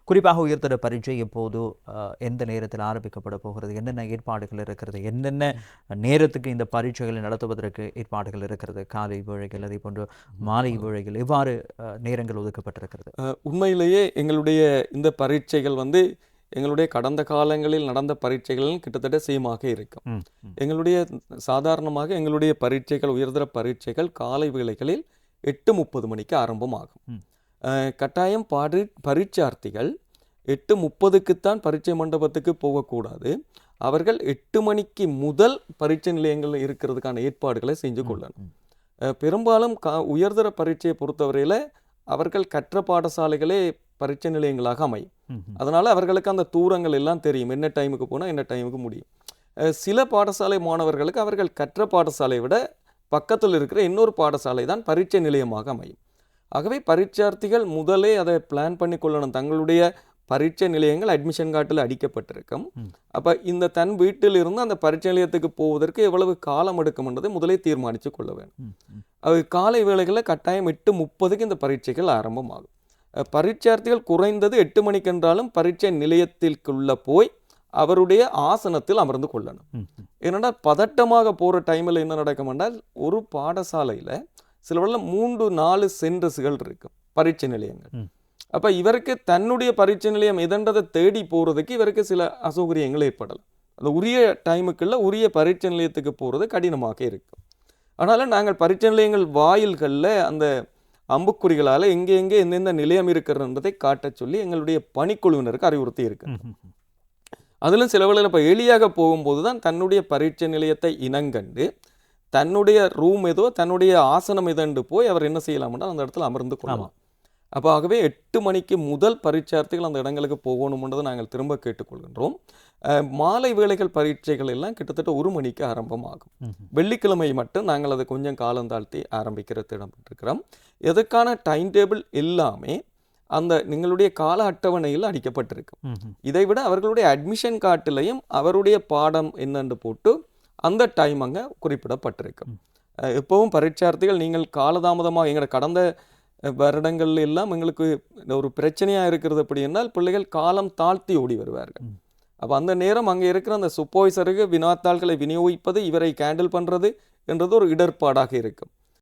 குறிப்பாக உயர்தர பரீட்சை எப்போது எந்த நேரத்தில் ஆரம்பிக்கப்பட போகிறது, என்னென்ன ஏற்பாடுகள் இருக்கிறது, என்னென்ன நேரத்துக்கு இந்த பரீட்சைகளை நடத்துவதற்கு ஏற்பாடுகள் இருக்கிறது, காலை வேளைகள் அதே போன்று மாலை வேளைகள் எவ்வாறு நேரங்கள் ஒதுக்கப்பட்டிருக்கிறது? உண்மையிலேயே எங்களுடைய இந்த பரீட்சைகள் வந்து எங்களுடைய கடந்த காலங்களில் நடந்த பரீட்சைகளும் கிட்டத்தட்ட சேமாக இருக்கும். எங்களுடைய சாதாரணமாக எங்களுடைய பரீட்சைகள் உயர்தர பரீட்சைகள் காலை வேளைகளில் 8:30 மணிக்கு ஆரம்பமாகும். கட்டாயம் பரீட்சார்த்திகள் 8:30க்குத்தான் பரீட்சை மண்டபத்துக்கு போகக்கூடாது. அவர்கள் 8 மணிக்கு முதல் பரீட்சை நிலையங்கள் இருக்கிறதுக்கான ஏற்பாடுகளை செஞ்சு கொள்ளணும். பெரும்பாலும் உயர்தர பரீட்சையை பொறுத்தவரையில் அவர்கள் கற்ற பாடசாலைகளே பரீட்சை நிலையங்களாக அமையும். அதனால் அவர்களுக்கு அந்த தூரங்கள் எல்லாம் தெரியும், என்ன டைமுக்கு போனால் என்ன டைமுக்கு முடியும். சில பாடசாலை மாணவர்களுக்கு அவர்கள் கற்ற பாடசாலையை விட பக்கத்தில் இருக்கிற இன்னொரு பாடசாலை தான் பரீட்சை நிலையமாக அமையும். ஆகவே பரீட்சார்த்திகள் முதலே அதை பிளான் பண்ணி கொள்ளணும். தங்களுடைய பரீட்சை நிலையங்கள் அட்மிஷன் கார்டில் அடிக்கப்பட்டிருக்கும். அப்போ இந்த தன் வீட்டில் இருந்து அந்த பரீட்சை நிலையத்துக்கு போவதற்கு எவ்வளவு காலம் எடுக்கும் என்பதை முதலே தீர்மானித்து கொள்ள வேண்டும். அது காலை வேளைகளில் கட்டாயம் 8:30க்கு இந்த பரீட்சைகள் ஆரம்பமாகும். பரீட்சார்த்திகள் குறைந்தது 8 மணிக்கு என்றாலும் பரீட்சை நிலையத்திற்குள்ள போய் அவருடைய ஆசனத்தில் அமர்ந்து கொள்ளணும். ஏன்னா பதட்டமாக போகிற டைமில் என்ன நடக்கும் என்றால், ஒரு பாடசாலையில் சில வேளை 3-4 சென்டர்ஸ்கள் இருக்கும் பரீட்சை நிலையங்கள். அப்போ இவருக்கு தன்னுடைய பரீட்சை நிலையம் எதன்றதை தேடி போகிறதுக்கு இவருக்கு சில அசௌகரியங்கள் ஏற்படலாம். அந்த உரிய டைமுக்குள்ள உரிய பரீட்சை நிலையத்துக்கு போகிறது கடினமாக இருக்கும். அதனால் நாங்கள் பரீட்சை நிலையங்கள் வாயில்களில் அந்த அம்புக்குறிகளால் எங்கே எந்தெந்த நிலையம் இருக்கிறன்றதை காட்ட சொல்லி எங்களுடைய பணிக்குழுவினருக்கு அறிவுறுத்தி இருக்கு. அதிலும் சில வேளையில் இப்போ எளியாக போகும்போது தான் தன்னுடைய பரீட்சை நிலையத்தை இனங்கண்டு தன்னுடைய ரூம் ஏதோ தன்னுடைய ஆசனம் எதண்டு போய் அவர் என்ன செய்யலாம்னா அந்த இடத்துல அமர்ந்து கொள்ளலாம். அப்போ ஆகவே 8 மணிக்கு முதல் பரீட்சார்த்திகள் அந்த இடங்களுக்கு போகணும்ன்றதை நாங்கள் திரும்ப கேட்டுக்கொள்கின்றோம். மாலை வேளைகள் பரீட்சைகள் எல்லாம் கிட்டத்தட்ட 1 மணிக்கு ஆரம்பமாகும். வெள்ளிக்கிழமை மட்டும் நாங்கள் அதை கொஞ்சம் காலம் தாழ்த்தி ஆரம்பிக்கிறது இடம்பெற்றிருக்கிறோம். எதுக்கான டைம் டேபிள் எல்லாமே அந்த நீங்களுடைய கால அட்டவணையில் அடிக்கப்பட்டிருக்கும். இதை விட அவர்களுடைய அட்மிஷன் கார்டிலையும் அவருடைய பாடம் என்னென்று போட்டு அந்த டைம் அங்கே குறிப்பிடப்பட்டிருக்கும். எப்பவும் பரீட்சார்த்திகள் நீங்கள் காலதாமதமாக எங்களோட கடந்த வருடங்கள் எல்லாம் எங்களுக்கு ஒரு பிரச்சனையாக இருக்கிறது அப்படி என்னால் பிள்ளைகள் காலம் தாழ்த்தி ஓடி வருவார்கள். அப்போ அந்த நேரம் அங்கே இருக்கிற அந்த சூப்பர்வைசருக்கு வினாத்தாள்களை விநியோகிப்பது, இவரை கேண்டில் பண்ணுறது என்றது ஒரு இடர்பாடாக இருக்கும்.